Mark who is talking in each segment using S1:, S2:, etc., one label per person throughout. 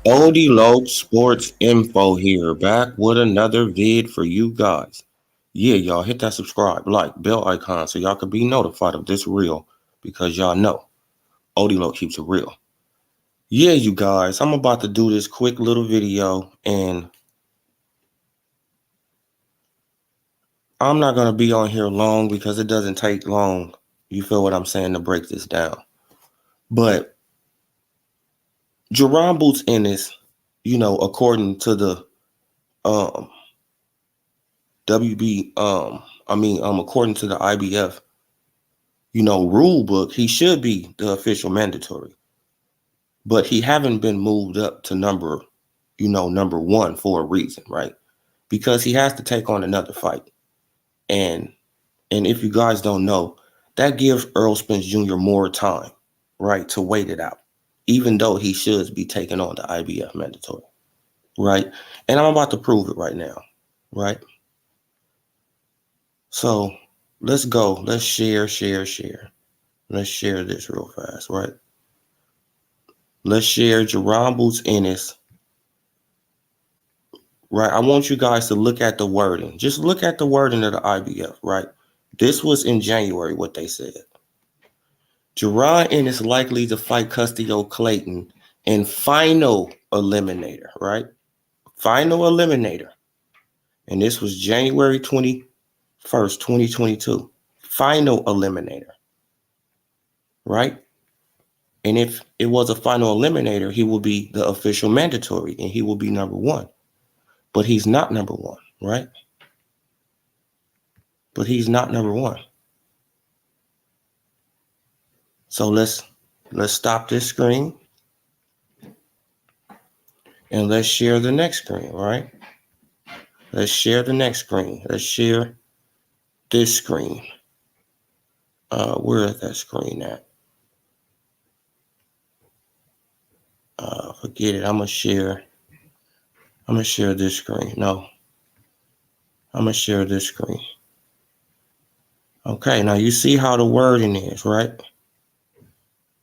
S1: Odie Sports Info here, back with another vid for you guys. Yeah, y'all hit that subscribe, like, bell icon so y'all can be notified of this reel because y'all know Odie keeps it real. Yeah, you guys, I'm about to do this quick little video and I'm not going to be on here long because it doesn't take long, you feel what I'm saying, to break this down. But Jerron Boots Ennis, according to the according to the IBF, rule book, he should be the official mandatory. But he haven't been moved up to number one for a reason, right? Because he has to take on another fight. And if you guys don't know, that gives Earl Spence Jr. more time, right, to wait it out, even though he should be taking on the IBF mandatory, right? And I'm about to prove it right now, right? So let's go. Let's share. Let's share this real fast, right? Let's share Jerron Boots Ennis. Right, I want you guys to look at the wording. Just look at the wording of the IBF, right? This was in January, what they said. Jerron Ennis likely to fight Custio Clayton in final eliminator, right? Final eliminator. And this was January 21st, 2022. Final eliminator, right? And if it was a final eliminator, he will be the official mandatory and he will be number one. But he's not number one, right? But he's not number one. So let's stop this screen and let's share the next screen, right? Let's share the next screen. Let's share this screen. Where is that screen at? Forget it. I'm gonna share this screen. No. I'm gonna share this screen. Okay, now you see how the wording is, right?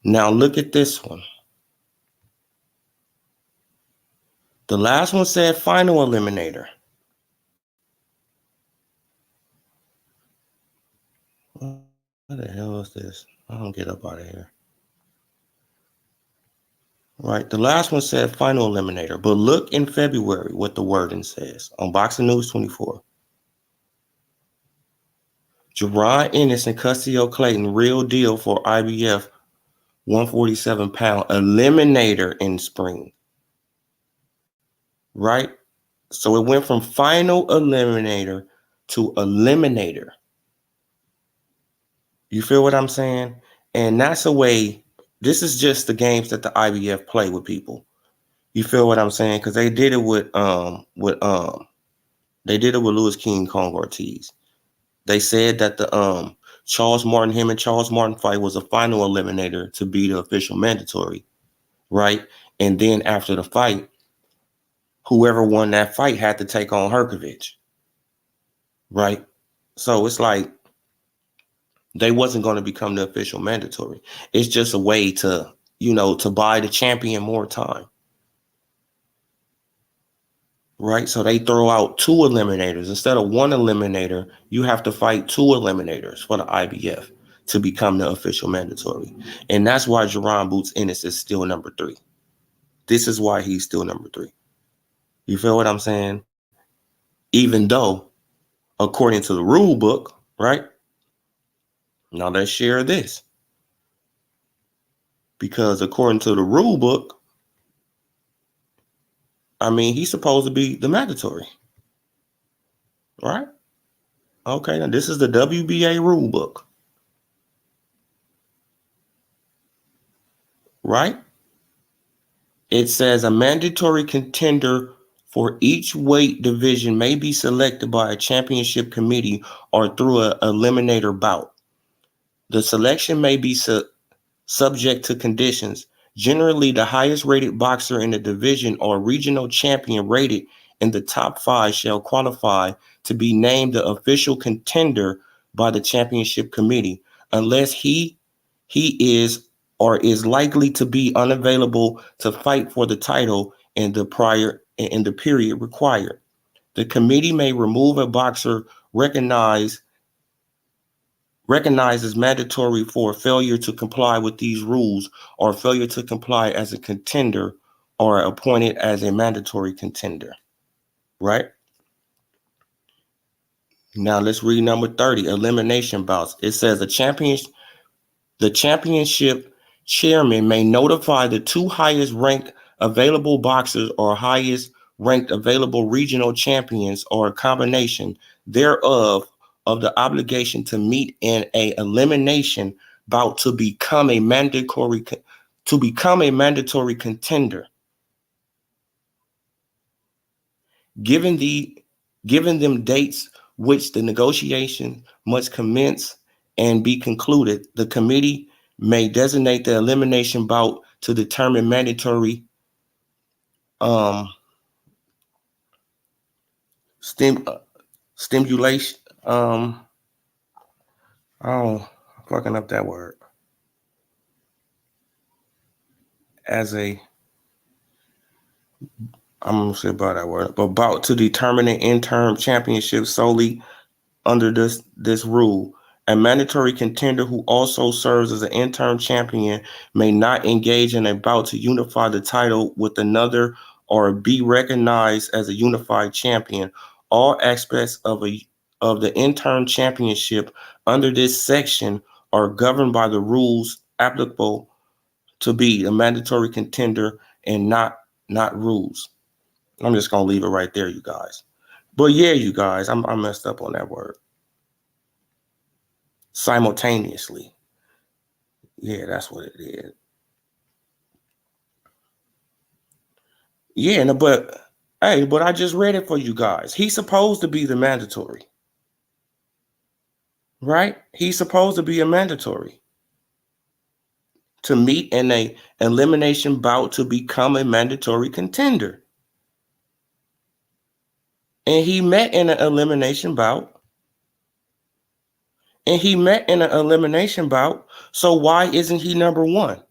S1: Now look at this one. The last one said final eliminator. What the hell is this? I don't get up out of here. Right, the last one said final eliminator, but look in February what the wording says on Boxing News 24. Jerron Ennis and Custio Clayton, real deal for IBF 147-pound eliminator in spring. Right? So it went from final eliminator to eliminator. You feel what I'm saying? And that's a way, this is just the games that the IBF play with people. You feel what I'm saying? Because they did it with Louis King Kong Ortiz. They said that the him and Charles Martin fight was a final eliminator to be the official mandatory, right? And then after the fight, whoever won that fight had to take on Herkovich, right? So it's like they wasn't going to become the official mandatory. It's just a way to, to buy the champion more time. Right? So they throw out two eliminators. Instead of one eliminator, you have to fight two eliminators for the IBF to become the official mandatory. And that's why Jerron Boots Ennis is still number 3. This is why he's still number 3. You feel what I'm saying? Even though, according to the rule book, right? Now let's share this. Because according to the rule book, I mean, he's supposed to be the mandatory, right? Okay, now this is the WBA rule book, right? It says a mandatory contender for each weight division may be selected by a championship committee or through an eliminator bout. The selection may be subject to conditions. Generally, the highest rated boxer in the division or regional champion rated in the top 5 shall qualify to be named the official contender by the championship committee, unless he is or is likely to be unavailable to fight for the title in the period required. The committee may remove a boxer recognized as mandatory for failure to comply with these rules or failure to comply as a contender or appointed as a mandatory contender, right? Now let's read number 30, elimination bouts. It says the championship chairman may notify the 2 highest ranked available boxers or highest ranked available regional champions or a combination thereof of the obligation to meet in a elimination bout to become a mandatory contender, given them dates which the negotiation must commence and be concluded. The committee may designate the elimination bout to determine mandatory stimulation. Oh, I'm fucking up that word. I'm gonna say about that word, but bout to determine an interim championship solely under this rule. A mandatory contender who also serves as an interim champion may not engage in a bout to unify the title with another or be recognized as a unified champion. All aspects of the interim championship under this section are governed by the rules applicable to be a mandatory contender and not rules. I'm just gonna leave it right there, you guys. But yeah, you guys, I messed up on that word. Simultaneously. Yeah, that's what it is. Yeah, but I just read it for you guys. He's supposed to be the mandatory. Right? He's supposed to be a mandatory to meet in a elimination bout to become a mandatory contender. And he met in an elimination bout. So why isn't he number 1?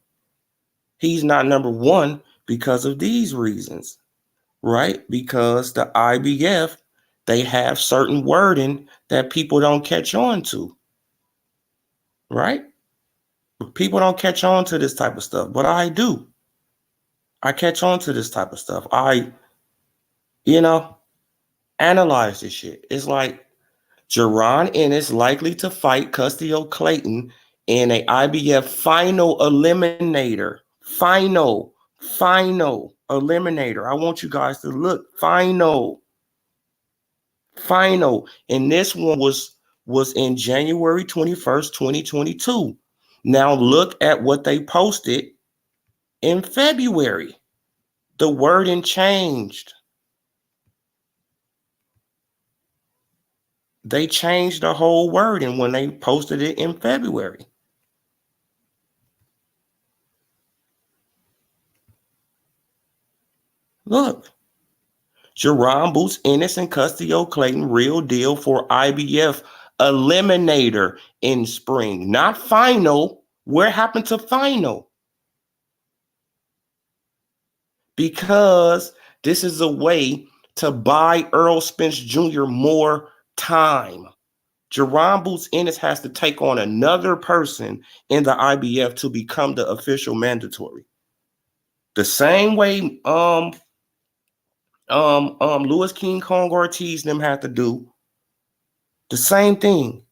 S1: He's not number 1 because of these reasons. Right? Because the IBF, they have certain wording that people don't catch on to. Right? People don't catch on to this type of stuff, but I do. I catch on to this type of stuff. I analyze this shit. It's like Ennis likely to fight Custio Clayton in a IBF final eliminator. Final eliminator. I want you guys to look. Final. And this one was in January 21st, 2022. Now look at what they posted in February. The wording changed. They changed the whole wording when they posted it in February. Look. Jerron Boots Ennis and Custio Clayton real deal for IBF eliminator in spring. Not final. Where happened to final? Because this is a way to buy Earl Spence Jr. more time. Jerron Boots Ennis has to take on another person in the IBF to become the official mandatory. The same way Louis King Kong Ortiz them have to do. The same thing.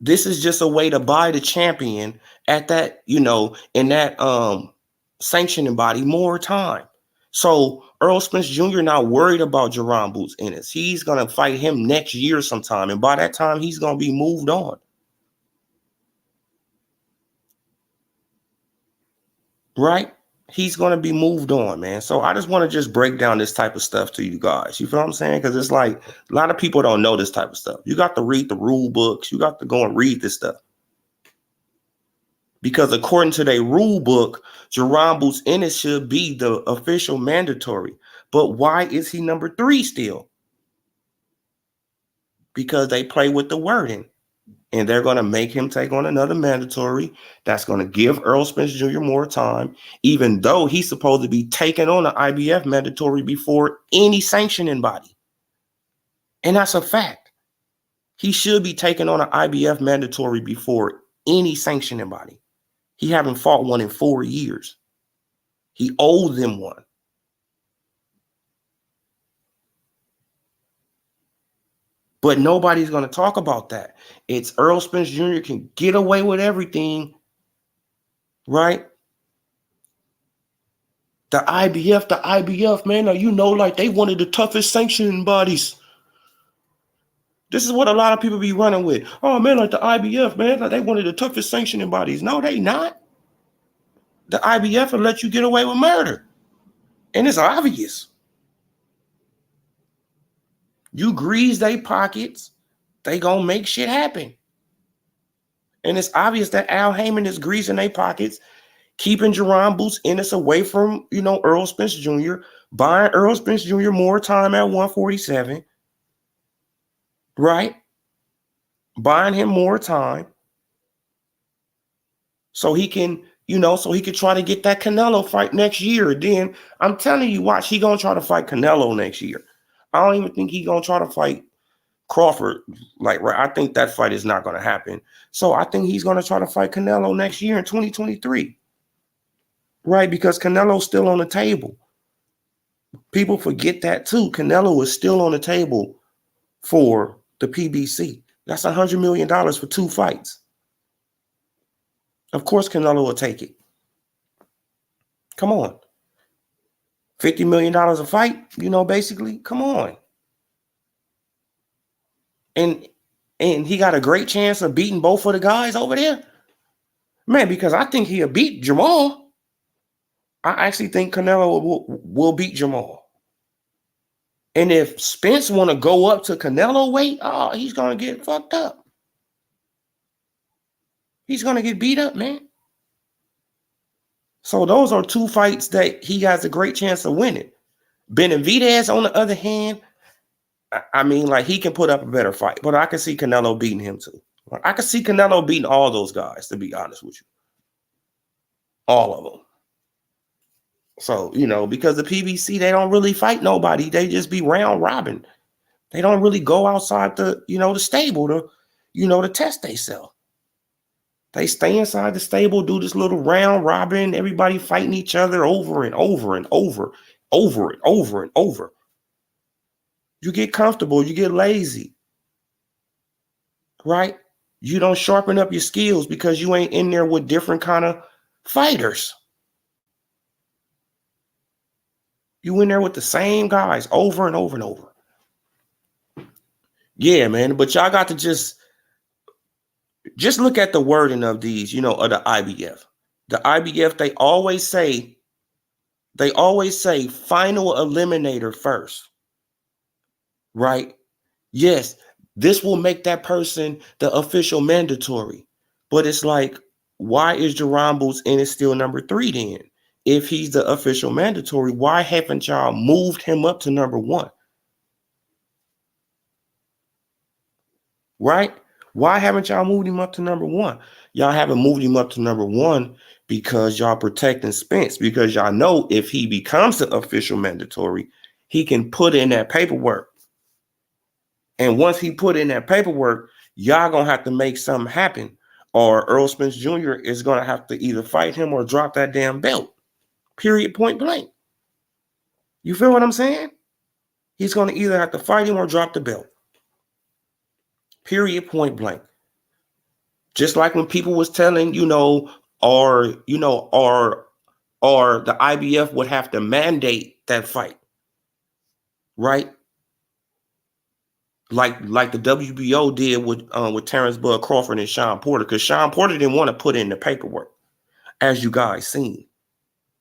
S1: This is just a way to buy the champion at that, in that sanctioning body more time. So Earl Spence Jr. not worried about Jerron Boots Ennis. He's gonna fight him next year sometime, and by that time he's gonna be moved on. Right? He's gonna be moved on, man. So I just want to just break down this type of stuff to you guys. You feel what I'm saying? Because it's like a lot of people don't know this type of stuff. You got to read the rule books. You got to go and read this stuff. Because according to their rule book, Jerron Boots Ennis should be the official mandatory. But why is he number 3 still? Because they play with the wording. And they're going to make him take on another mandatory. That's going to give Earl Spence Jr. more time, even though he's supposed to be taking on an IBF mandatory before any sanctioning body. And that's a fact. He should be taking on an IBF mandatory before any sanctioning body. He haven't fought one in 4 years. He owed them one. But nobody's going to talk about that. It's Earl Spence Jr. can get away with everything, right? The IBF, man, you know, like they one of the toughest sanctioning bodies. This is what a lot of people be running with. Oh, man, like the IBF, man, like they one of the toughest sanctioning bodies. No, they not. The IBF will let you get away with murder. And it's obvious. You grease their pockets, they gonna make shit happen. And it's obvious that Al Heyman is greasing their pockets, keeping Jerron Boots Ennis away from, you know, Earl Spence Jr., buying Earl Spence Jr. more time at 147, right? Buying him more time so he can, you know, so he could try to get that Canelo fight next year. Then I'm telling you, watch, he gonna try to fight Canelo next year. I don't even think he gonna try to fight Crawford. Like, right, I think that fight is not gonna happen. So I think he's gonna try to fight Canelo next year in 2023. Right, because Canelo's still on the table. People forget that too. Canelo is still on the table for the PBC. That's $100 million for 2 fights. Of course, Canelo will take it. Come on. $50 million a fight, you know, basically. Come on. And he got a great chance of beating both of the guys over there. Man, because I think he'll beat Jamal. I actually think Canelo will beat Jamal. And if Spence want to go up to Canelo weight, oh, he's going to get fucked up. He's going to get beat up, man. So those are 2 fights that he has a great chance of winning. Benavidez, on the other hand, I mean, like, he can put up a better fight. But I can see Canelo beating him too. I can see Canelo beating all those guys, to be honest with you. All of them. So, you know, because the PBC, they don't really fight nobody. They just be round robin. They don't really go outside the, you know, the stable to, you know, to test themselves. They stay inside the stable, do this little round robin, everybody fighting each other over and over and over, over and over and over. You get comfortable, you get lazy, right? You don't sharpen up your skills because you ain't in there with different kind of fighters. You in there with the same guys over and over and over. Yeah, man, but y'all got to just look at the wording of these, you know, of the IBF. The IBF, they always say final eliminator first, right? Yes, this will make that person the official mandatory. But it's like, why is Jerron Boots Ennis still number 3 then? If he's the official mandatory, why haven't y'all moved him up to number 1? Right? Why haven't y'all moved him up to number 1? Y'all haven't moved him up to number 1 because y'all protecting Spence, because y'all know if he becomes the official mandatory, he can put in that paperwork. And once he put in that paperwork, y'all gonna have to make something happen, or Earl Spence Jr. is gonna have to either fight him or drop that damn belt. Period, point blank. You feel what I'm saying? He's gonna either have to fight him or drop the belt. Period, point blank. Just like when people was telling, our or the IBF would have to mandate that fight, right? Like the WBO did with Terrence Bud Crawford and Sean Porter, because Sean Porter didn't want to put in the paperwork, as you guys seen.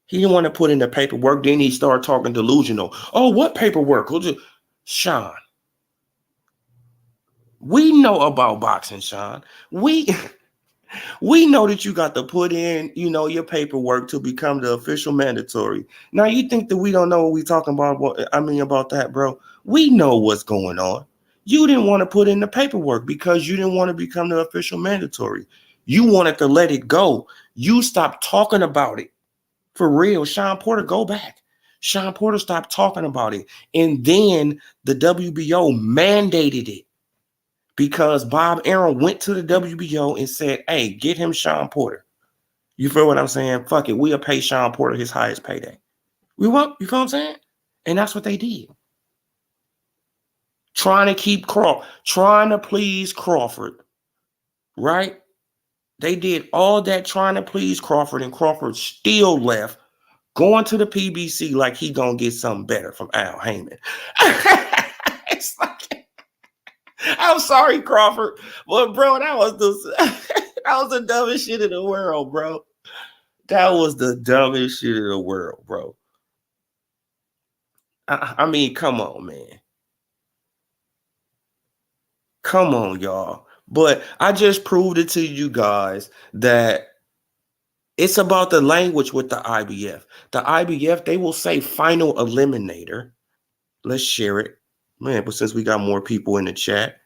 S1: He didn't want to put in the paperwork. Then he started talking delusional. Oh, what paperwork? Sean, we know about boxing, Sean. We know that you got to put in, your paperwork to become the official mandatory. Now, you think that we don't know what we talking about? About that, bro. We know what's going on. You didn't want to put in the paperwork because you didn't want to become the official mandatory. You wanted to let it go. You stopped talking about it. For real, Sean Porter, go back. Sean Porter stopped talking about it. And then the WBO mandated it because Bob Arum went to the WBO and said, hey, get him Sean Porter. You feel what I'm saying? Fuck it. We'll pay Sean Porter his highest payday. We won't. You feel what I'm saying? And that's what they did. Trying to please Crawford, right? They did all that trying to please Crawford, and Crawford still left, going to the PBC like he gonna get something better from Al Heyman. It's like, I'm sorry, Crawford, but bro, that was the dumbest shit in the world, bro. That was the dumbest shit in the world, bro. I mean, come on, man. Come on, y'all. But I just proved it to you guys that it's about the language with the IBF. The IBF, they will say final eliminator. Let's share it. Man, but since we got more people in the chat.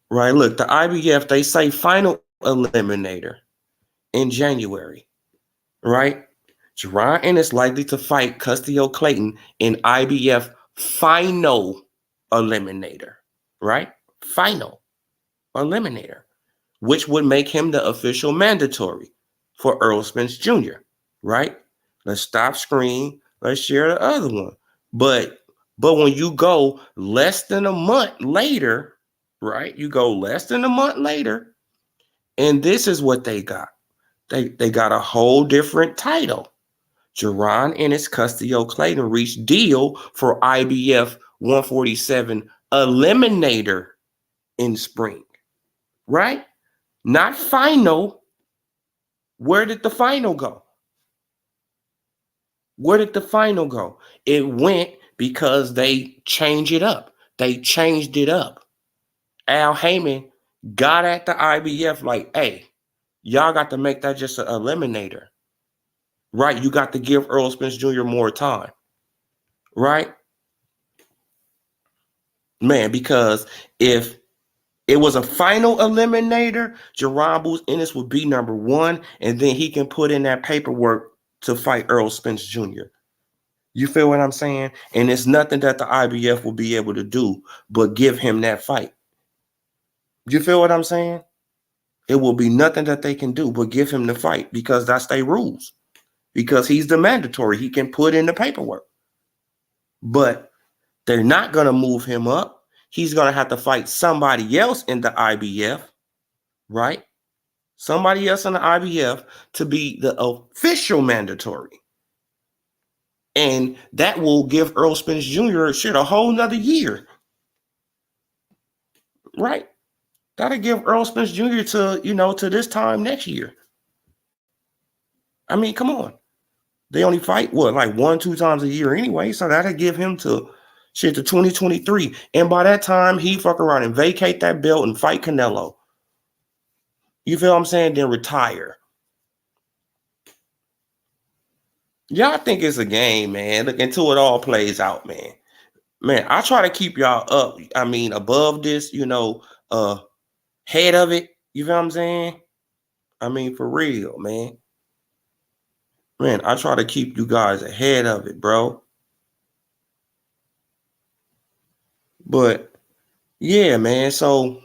S1: Right, look, the IBF, they say final eliminator in January. Right? Jerron Ennis likely to fight Custio Clayton in IBF final eliminator. Right? Final eliminator, which would make him the official mandatory for Errol Spence Jr., right? Let's stop screen. Let's share the other one. But when you go less than a month later, right? You go less than a month later, and this is what they got. They got a whole different title. Jerron Ennis Custio Clayton reached deal for IBF 147 eliminator in spring, right? Not final. Where did the final go? Where did the final go? It went because they changed it up. They changed it up. Al Heyman got at the IBF like, hey, y'all got to make that just an eliminator. Right? You got to give Errol Spence Jr. more time. Right? Man, because if it was a final eliminator, Jerron Ennis would be number one, and then he can put in that paperwork to fight Errol Spence Jr. You feel what I'm saying? And it's nothing that the IBF will be able to do but give him that fight. You feel what I'm saying? It will be nothing that they can do but give him the fight because that's their rules. Because he's the mandatory. He can put in the paperwork. But they're not going to move him up. He's going to have to fight somebody else in the IBF, right? Somebody else in the IBF to be the official mandatory. And that will give Errol Spence Jr. a whole nother year. Right? That'll give Errol Spence Jr. to this time next year. I mean, come on. They only fight, like 1-2 times a year anyway. So that'll give him to 2023. And by that time, he fuck around and vacate that belt and fight Canelo. You feel what I'm saying? Then retire. Y'all think it's a game, man. Look, until it all plays out, man. Man, I try to keep y'all up. I mean, above this, head of it. You feel what I'm saying? I mean, for real, man. Man, I try to keep you guys ahead of it, bro. But yeah, man. So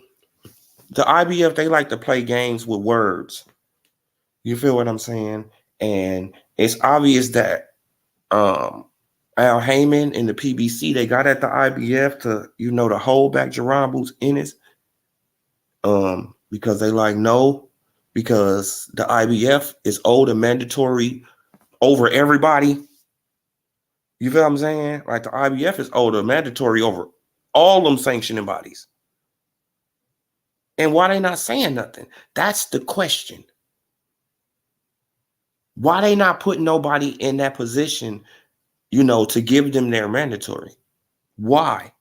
S1: the IBF, they like to play games with words. You feel what I'm saying? And it's obvious that Al Heyman and the PBC, they got at the IBF to, to hold back Jerron Ennis. Because they like, no, because the IBF is owed a mandatory over everybody. You feel what I'm saying? Like the IBF is older, mandatory over all them sanctioning bodies. And why they not saying nothing? That's the question. Why they not putting nobody in that position, to give them their mandatory? Why?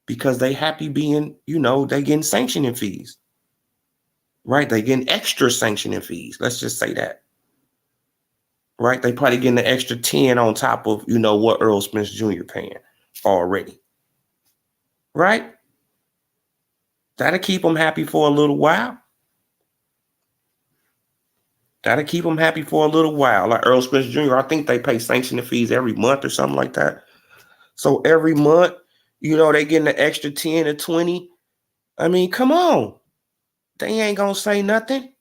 S1: Because they happy being, they getting sanctioning fees. Right? They getting extra sanctioning fees. Let's just say that. Right? They probably getting the extra 10 on top of, what Earl Spence Jr. paying already. Right? That'll keep them happy for a little while. Like Earl Spence Jr., I think they pay sanctioning fees every month or something like that. So every month, they getting the extra 10 or 20. I mean, come on. They ain't gonna say nothing.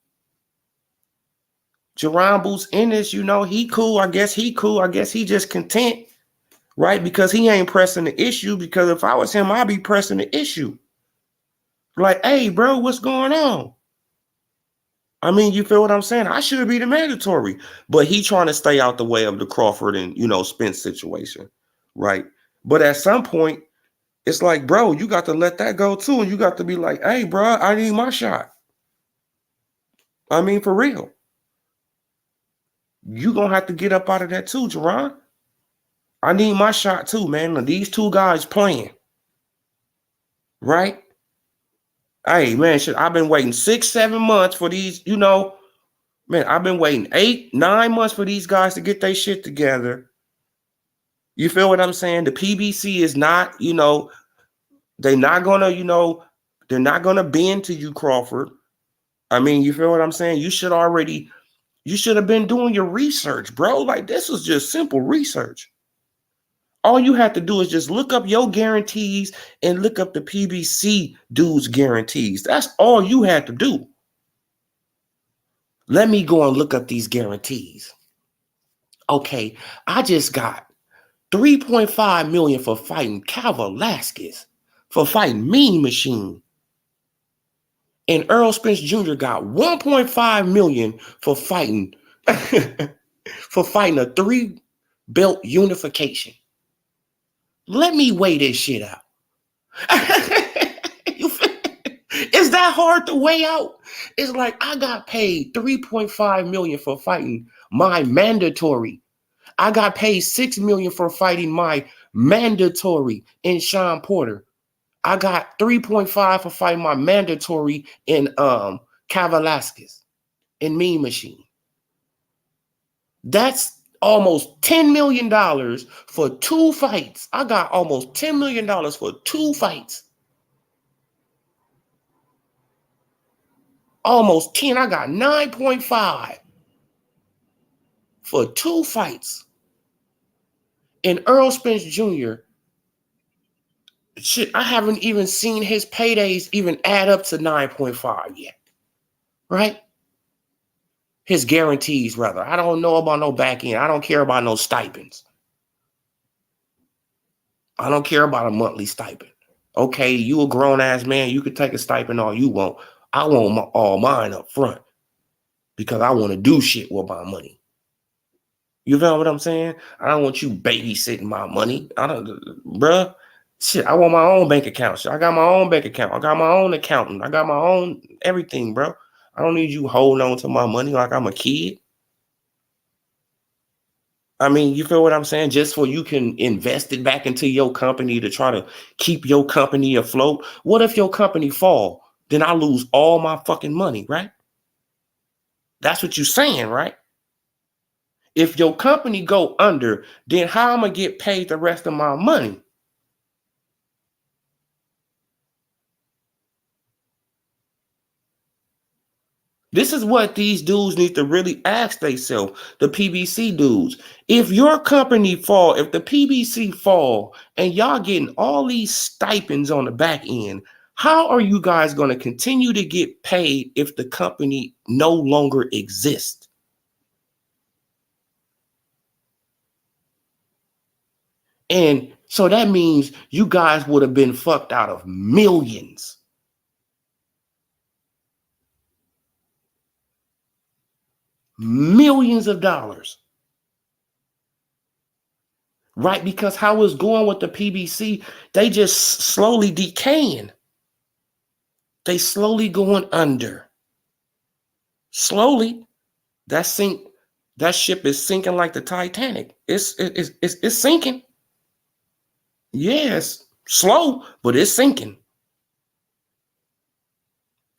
S1: Jerron Boots Ennis, he cool. I guess he cool. I guess he just content, right? Because he ain't pressing the issue. Because if I was him, I'd be pressing the issue. Like, hey, bro, what's going on? I mean, you feel what I'm saying? I should be the mandatory. But he trying to stay out the way of the Crawford and, Spence situation, right? But at some point, it's like, bro, you got to let that go too. And you got to be like, hey, bro, I need my shot. I mean, for real. You going to have to get up out of that too, Jerron. I need my shot too, man. These two guys playing. Right? Hey, man, shit, I've been waiting 6-7 months for these, man, I've been waiting 8-9 months for these guys to get their shit together. You feel what I'm saying? The PBC is not, they're not gonna bend to you, Crawford. I mean, you feel what I'm saying? You should have been doing your research, bro. Like, this was just simple research. All you have to do is just look up your guarantees and look up the PBC dudes' guarantees. That's all you had to do. Let me go and look up these guarantees. Okay, I just got $3.5 million for fighting Cal Velasquez, for fighting Mean Machine. And Earl Spence Jr. got $1.5 million for fighting for fighting a 3-belt unification. Let me weigh this shit out. Is that hard to weigh out? It's like I got paid $3.5 million for fighting my mandatory. I got paid $6 million for fighting my mandatory in Sean Porter. I got $3.5 for fighting my mandatory in Cal Velasquez in Mean Machine. That's almost $10 million for 2 fights. I got almost $10 million for 2 fights. Almost 10. I got 9.5 for 2 fights. And Earl Spence Jr., shit, I haven't even seen his paydays even add up to 9.5 yet. Right? His guarantees, rather. I don't know about no back end. I don't care about no stipends. I don't care about a monthly stipend. Okay, you a grown-ass man. You could take a stipend all you want. I want all mine up front because I want to do shit with my money. You feel what I'm saying? I don't want you babysitting my money. Bruh. Shit, I want my own bank account. Shit, I got my own bank account. I got my own accountant. I got my own everything, bro. I don't need you holding on to my money like I'm a kid. I mean, you feel what I'm saying? Just so you can invest it back into your company to try to keep your company afloat. What if your company fall? Then I lose all my fucking money, right? That's what you're saying, right? If your company go under, then how am I gonna get paid the rest of my money? This is what these dudes need to really ask themselves, the PBC dudes. If your company fall, if the PBC fall, and y'all getting all these stipends on the back end, how are you guys going to continue to get paid if the company no longer exists? And so that means you guys would have been fucked out of millions. Millions of dollars. right? Because how it's going with the PBC, they just slowly decaying. They slowly going under. Slowly, that ship is sinking like the Titanic. It's sinking. Yes, slow, but it's sinking.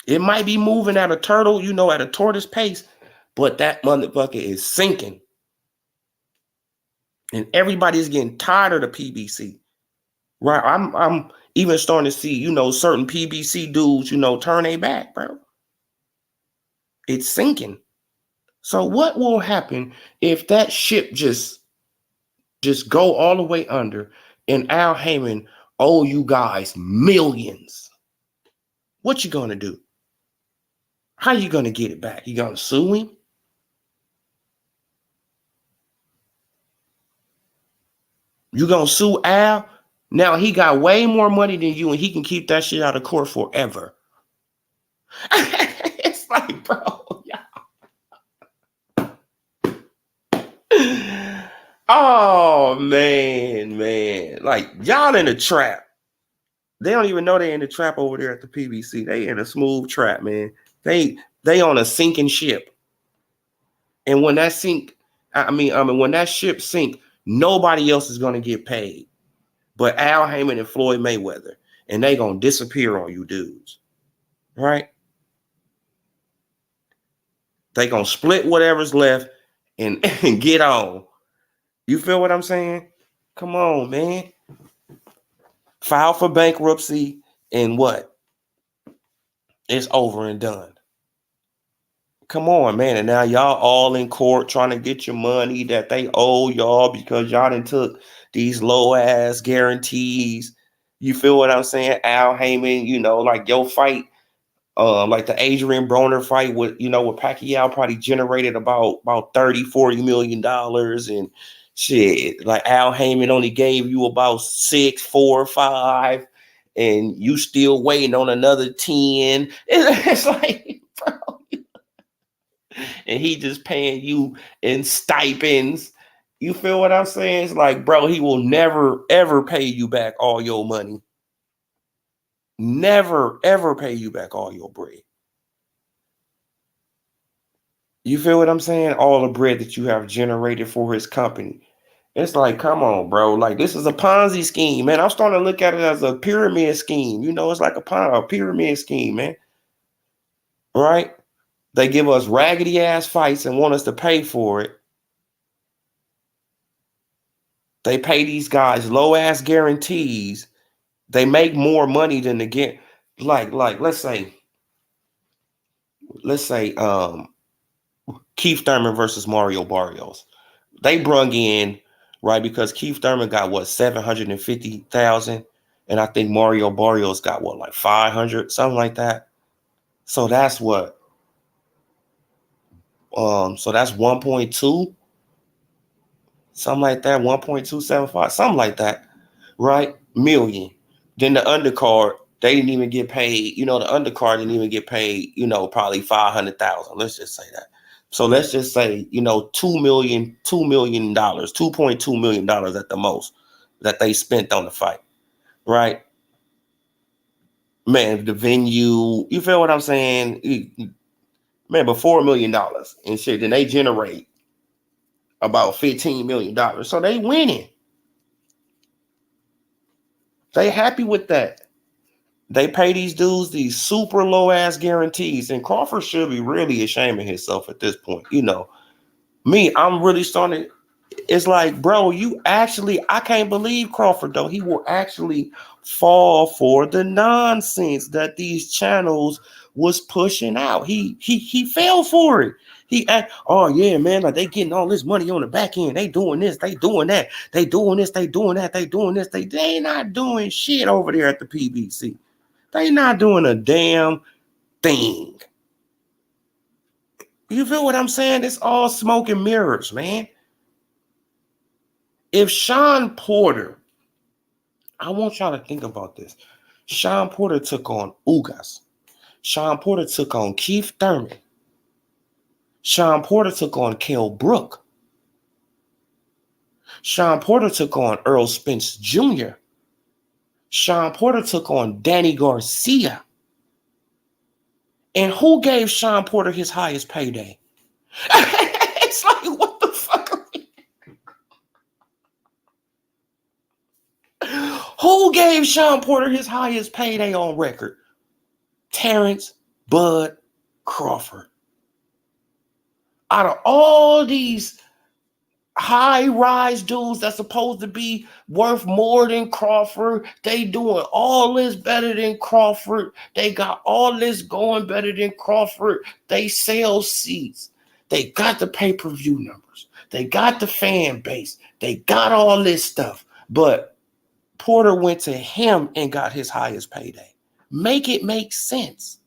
S1: It might be moving at a at a tortoise pace, but that motherfucker is sinking. And everybody's getting tired of the PBC. Right. I'm even starting to see, certain PBC dudes, turn their back, bro. It's sinking. So what will happen if that ship just go all the way under and Al Heyman owe you guys millions? What you gonna do? How you gonna get it back? You gonna sue him? You gonna sue Al? Now he got way more money than you and he can keep that shit out of court forever. It's like, bro, oh man. Like y'all in a trap. They don't even know they in the trap over there at the PBC. They in a smooth trap, man. They on a sinking ship. And when that when that ship sink, nobody else is gonna get paid but Al Heyman and Floyd Mayweather. And they gonna disappear on you dudes. Right? They gonna split whatever's left and get on. You feel what I'm saying? Come on, man. File for bankruptcy and what? It's over and done. Come on, man. And now y'all all in court trying to get your money that they owe y'all because y'all done took these low ass guarantees. You feel what I'm saying? Al Heyman, like your fight, like the Adrian Broner fight with Pacquiao probably generated about 30-40 million dollars and shit. Like Al Heyman only gave you about 6, 4, 5, and you still waiting on another 10. It's like, bro. And he just paying you in stipends. You feel what I'm saying? It's like, bro, he will never, ever pay you back all your money. Never, ever pay you back all your bread. You feel what I'm saying? All the bread that you have generated for his company. It's like, come on, bro. Like, this is a Ponzi scheme, man. I'm starting to look at it as a pyramid scheme. It's like a pyramid scheme, man. Right? They give us raggedy ass fights and want us to pay for it. They pay these guys low ass guarantees. They make more money than the get. Like let's say Keith Thurman versus Mario Barrios. They brung in, right, because Keith Thurman got what, 750,000, and I think Mario Barrios got what, like 500, something like that. So that's what. So that's 1.2, something like that, 1.275, something like that, right? Million. Then the undercard, they didn't even get paid. The undercard didn't even get paid, probably 500,000. Let's just say that. So let's just say, $2 million, $2.2 million at the most that they spent on the fight, right? Man, the venue, you feel what I'm saying? Man, but $4 million and shit, then they generate about $15 million. So they winning. They happy with that. They pay these dudes these super low ass guarantees, and Crawford should be really ashamed of himself at this point. Me, I'm really starting. It's like, bro, I can't believe Crawford though. He will actually fall for the nonsense that these channels was pushing out. He fell for it. Oh yeah, man, like they getting all this money on the back end. They doing this, they doing that, they doing this, they doing that, they doing this. They not doing shit over there at the PBC. They not doing a damn thing. You feel what I'm saying? It's all smoke and mirrors, man. If Sean Porter, I want y'all to think about this. Sean Porter took on Ugas. Sean Porter took on Keith Thurman. Sean Porter took on Kell Brook. Sean Porter took on Earl Spence Jr. Sean Porter took on Danny Garcia. And who gave Sean Porter his highest payday? It's like, what the fuck? Who gave Sean Porter his highest payday on record? Terrence Bud Crawford. Out of all these high-rise dudes that's supposed to be worth more than Crawford, they doing all this better than Crawford. They got all this going better than Crawford. They sell seats. They got the pay-per-view numbers. They got the fan base. They got all this stuff. But Porter went to him and got his highest payday. Make it make sense.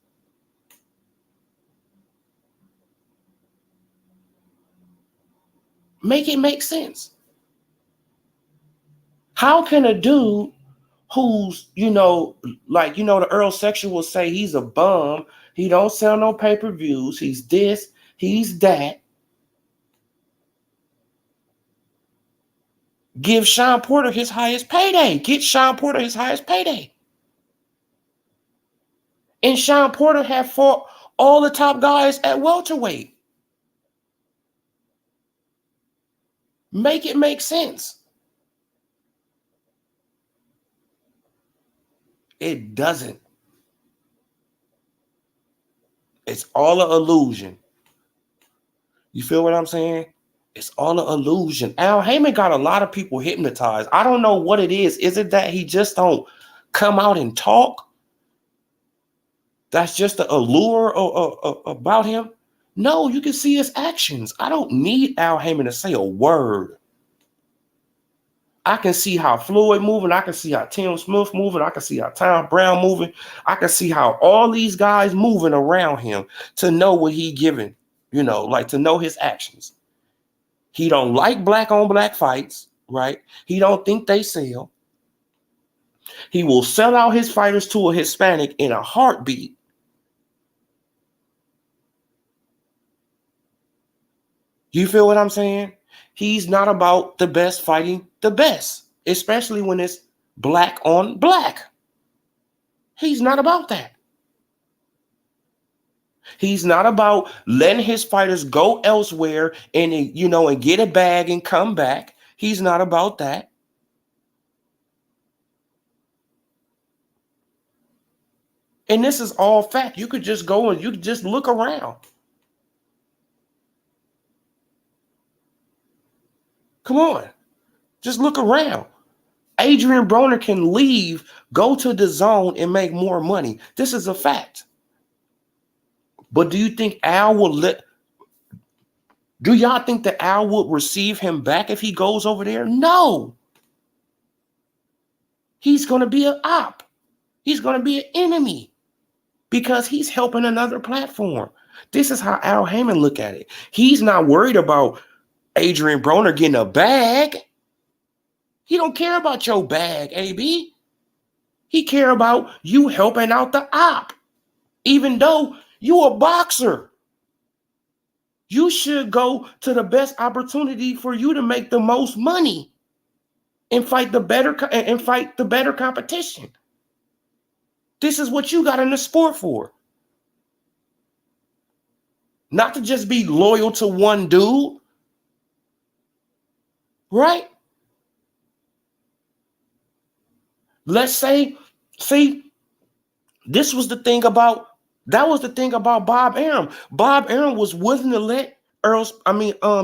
S1: Make it make sense. How can a dude who's, the Earl section will say he's a bum, he don't sell no pay-per-views, he's this, he's that, give Sean Porter his highest payday. Get Sean Porter his highest payday. And Sean Porter had fought all the top guys at welterweight. Make it make sense. It doesn't. It's all an illusion. You feel what I'm saying? It's all an illusion. Al Heyman got a lot of people hypnotized. I don't know what it is. Is it that he just don't come out and talk? That's just the allure about him? No, you can see his actions. I don't need Al Heyman to say a word. I can see how Floyd moving. I can see how Tim Smith moving. I can see how Tom Brown moving. I can see how all these guys moving around him to know what he giving, to know his actions. He don't like black on black fights, right? He don't think they sell. He will sell out his fighters to a Hispanic in a heartbeat. You feel what I'm saying? He's not about the best fighting the best, especially when it's black on black. He's not about that. He's not about letting his fighters go elsewhere and get a bag and come back. He's not about that. And this is all fact. You could just go and you could just look around. Come on. Just look around. Adrian Broner can leave, go to the zone, and make more money. This is a fact. But do you think Al will do y'all think that Al would receive him back if he goes over there? No. He's going to be an op. He's going to be an enemy because he's helping another platform. This is how Al Heyman look at it. He's not worried about Adrian Broner getting a bag. He don't care about your bag, AB. He care about you helping out the op. Even though you a boxer, you should go to the best opportunity for you to make the most money and fight the better competition. This is what you got in the sport for. Not to just be loyal to one dude. Right? Let's say, that was the thing about Bob Arum. Bob Arum was willing to let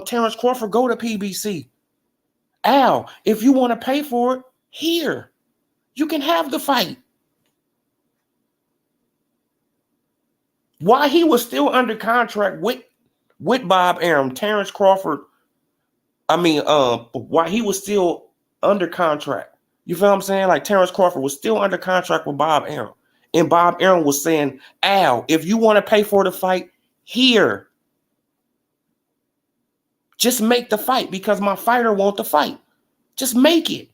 S1: Terrence Crawford go to PBC. Al, if you want to pay for it, here, you can have the fight. While he was still under contract with Bob Arum, Terrence Crawford, while he was still under contract, you feel what I'm saying? Like Terrence Crawford was still under contract with Bob Arum. And Bob Arum was saying, Al, if you want to pay for the fight, here. Just make the fight because my fighter wants the fight. Just make it.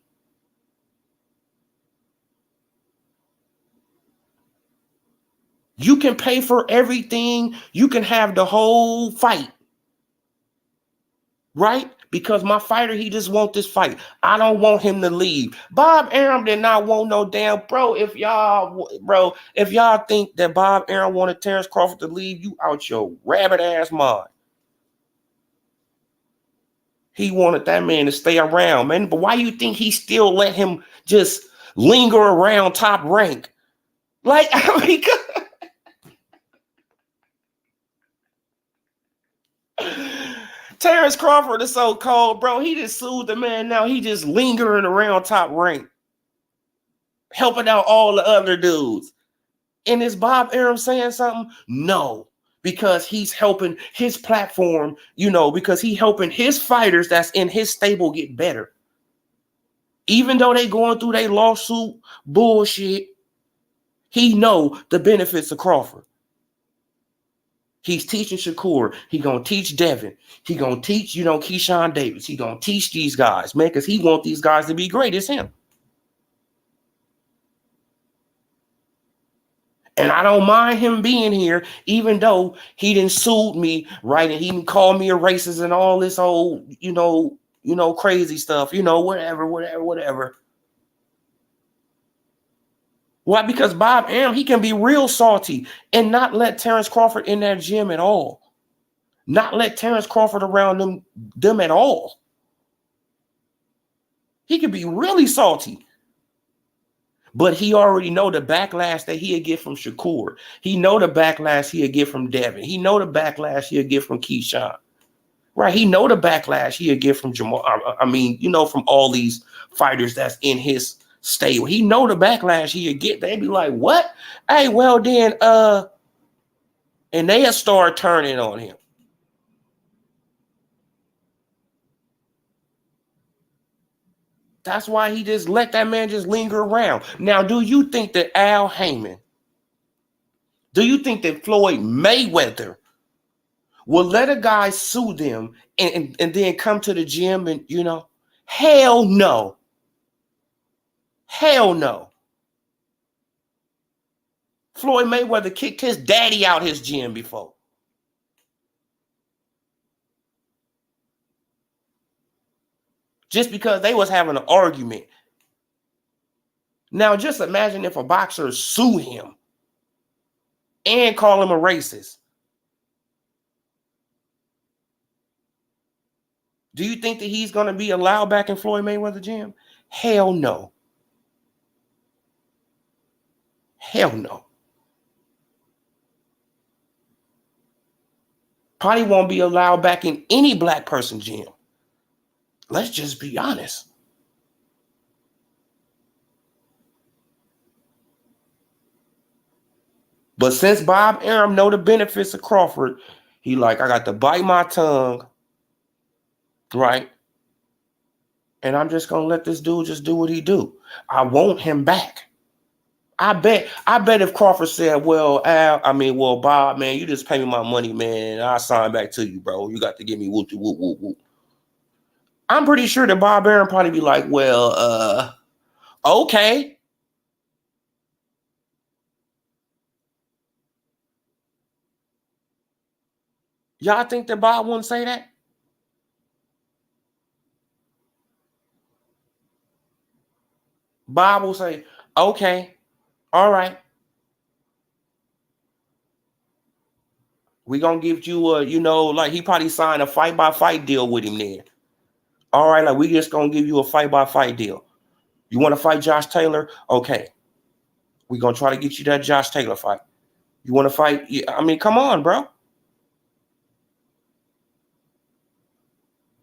S1: You can pay for everything. You can have the whole fight. right? Because my fighter, he just want this fight. I don't want him to leave. Bob Arum did not want no damn if y'all think that Bob Arum wanted Terrence Crawford to leave, you out your rabbit ass mind. He wanted that man to stay around, man. But why you think he still let him just linger around Top Rank? Like, I mean, Terrence Crawford is so cold, bro. He just sued the man. Now he just lingering around Top Rank, helping out all the other dudes. And is Bob Arum saying something? No, because he's helping his platform, because he helping his fighters that's in his stable get better. Even though they going through their lawsuit bullshit, he know the benefits of Crawford. He's teaching Shakur. He gonna teach Devin. He gonna teach, Keyshawn Davis. He gonna teach these guys, man, because he want these guys to be great as him. And I don't mind him being here, even though he didn't sue me, right? And he didn't call me a racist and all this old, crazy stuff, whatever. Why? Because Bob Arum, he can be real salty and not let Terrence Crawford in that gym at all. Not let Terrence Crawford around them at all. He can be really salty. But he already know the backlash that he'll get from Shakur. He know the backlash he'll get from Devin. He know the backlash he'll get from Keyshawn. Right? He know the backlash he'll get from Jamal. From all these fighters that's in his stable. He know the backlash he'll get. They be like, what? Hey, well then, and they'll start turning on him. That's why he just let that man just linger around. Now, do you think that Al Heyman, do you think that Floyd Mayweather will let a guy sue them and then come to the gym and, hell no. Hell no. Floyd Mayweather kicked his daddy out his gym before. Just because they was having an argument. Now, just imagine if a boxer sue him and call him a racist. Do you think that he's going to be allowed back in Floyd Mayweather gym? Hell no. Hell no. Probably won't be allowed back in any black person gym. Let's just be honest. But since Bob Arum know the benefits of Crawford, he like, I got to bite my tongue, right? And I'm just going to let this dude just do what he do. I want him back. I bet if Crawford said, well, Bob, man, you just pay me my money, man, and I'll sign back to you, bro. You got to give me whoop, whoop, whoop, whoop. I'm pretty sure that Bob Arum probably be like, well, okay. Y'all think that Bob wouldn't say that? Bob will say, okay, all right. We're going to give you like he probably signed a fight-by-fight deal with him there. All right, like we just going to give you a fight-by-fight deal. You want to fight Josh Taylor? Okay. We're going to try to get you that Josh Taylor fight. You want to fight? Come on, bro.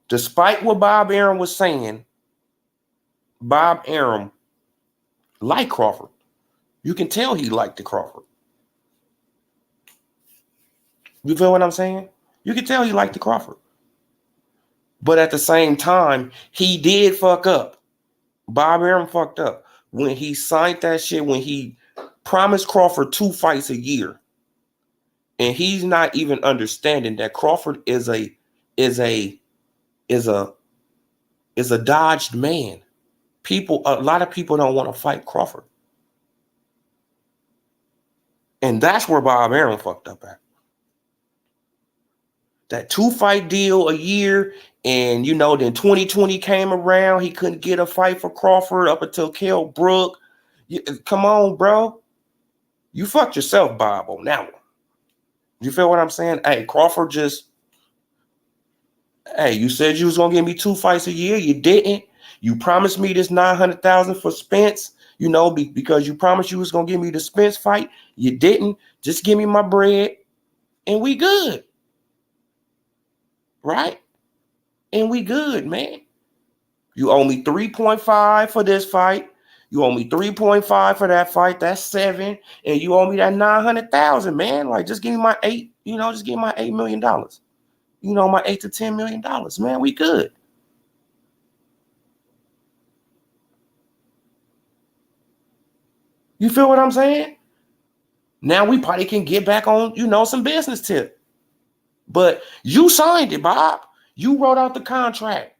S1: Despite what Bob Arum was saying, Bob Arum liked Crawford. You can tell he liked the Crawford. You feel what I'm saying? You can tell he liked the Crawford. But at the same time, he did fuck up. Bob Arum fucked up. When he signed that shit, when he promised Crawford 2 fights a year, and he's not even understanding that Crawford is a dodged man. A lot of people don't want to fight Crawford. And that's where Bob Arum fucked up at. That 2-fight deal a year, and you know, then 2020 came around. He couldn't get a fight for Crawford up until Kell Brook. Come on, bro. You fucked yourself, Bob, on that one. You feel what I'm saying? Hey, Crawford just, hey, you said you was gonna give me 2 fights a year. You didn't. You promised me this 900,000 for Spence, you know, because you promised you was gonna give me the Spence fight. You didn't. Just give me my bread, and we good, right? And we good, man. You owe me 3.5 for this fight. You owe me 3.5 for that fight. That's 7. And you owe me that 900,000, man. Like, just give me my 8, you know, just give me my $8 million. You know, my $8 to $10 million, man. We good. You feel what I'm saying? Now we probably can get back on, you know, some business tip. But you signed it, Bob. You wrote out the contract.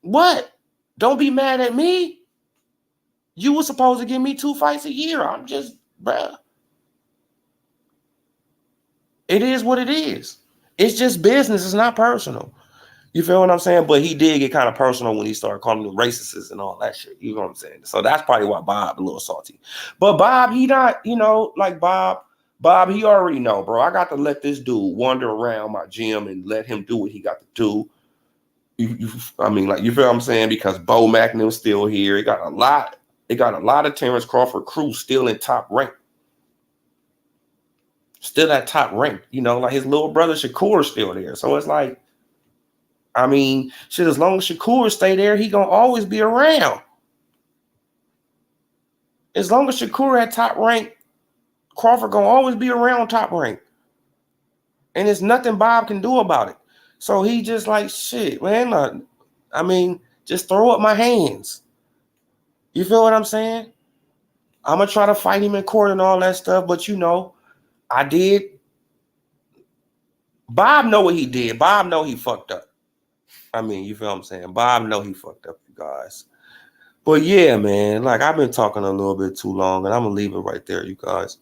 S1: What? Don't be mad at me. You were supposed to give me 2 fights a year. I'm just, bruh. It is what it is. It's just business. It's not personal. You feel what I'm saying? But he did get kind of personal when he started calling them racists and all that shit. You know what I'm saying? So that's probably why Bob a little salty. But Bob, he not, you know, like Bob, he already know, bro. I got to let this dude wander around my gym and let him do what he got to do. I mean, like, you feel what I'm saying? Because Bo McNeil's still here. It got a lot of Terrence Crawford crew still in top rank. Still at top rank. You know, like his little brother Shakur's still there. So it's like, I mean, shit, as long as Shakur stay there, he gonna always be around. As long as Shakur at top rank, Crawford gonna always be around top rank. And there's nothing Bob can do about it. So he just like, shit, man, I mean, just throw up my hands. You feel what I'm saying? I'm gonna try to fight him in court and all that stuff, but you know, I did. Bob know what he did. Bob know he fucked up. I mean, you feel what I'm saying? Bob know he fucked up, you guys. But yeah, man, like I've been talking a little bit too long, and I'm gonna leave it right there, you guys.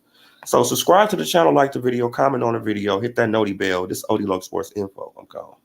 S1: So subscribe to the channel, like the video, comment on the video, hit that noti bell. This is Odie Lux Sports Info. I'm gone.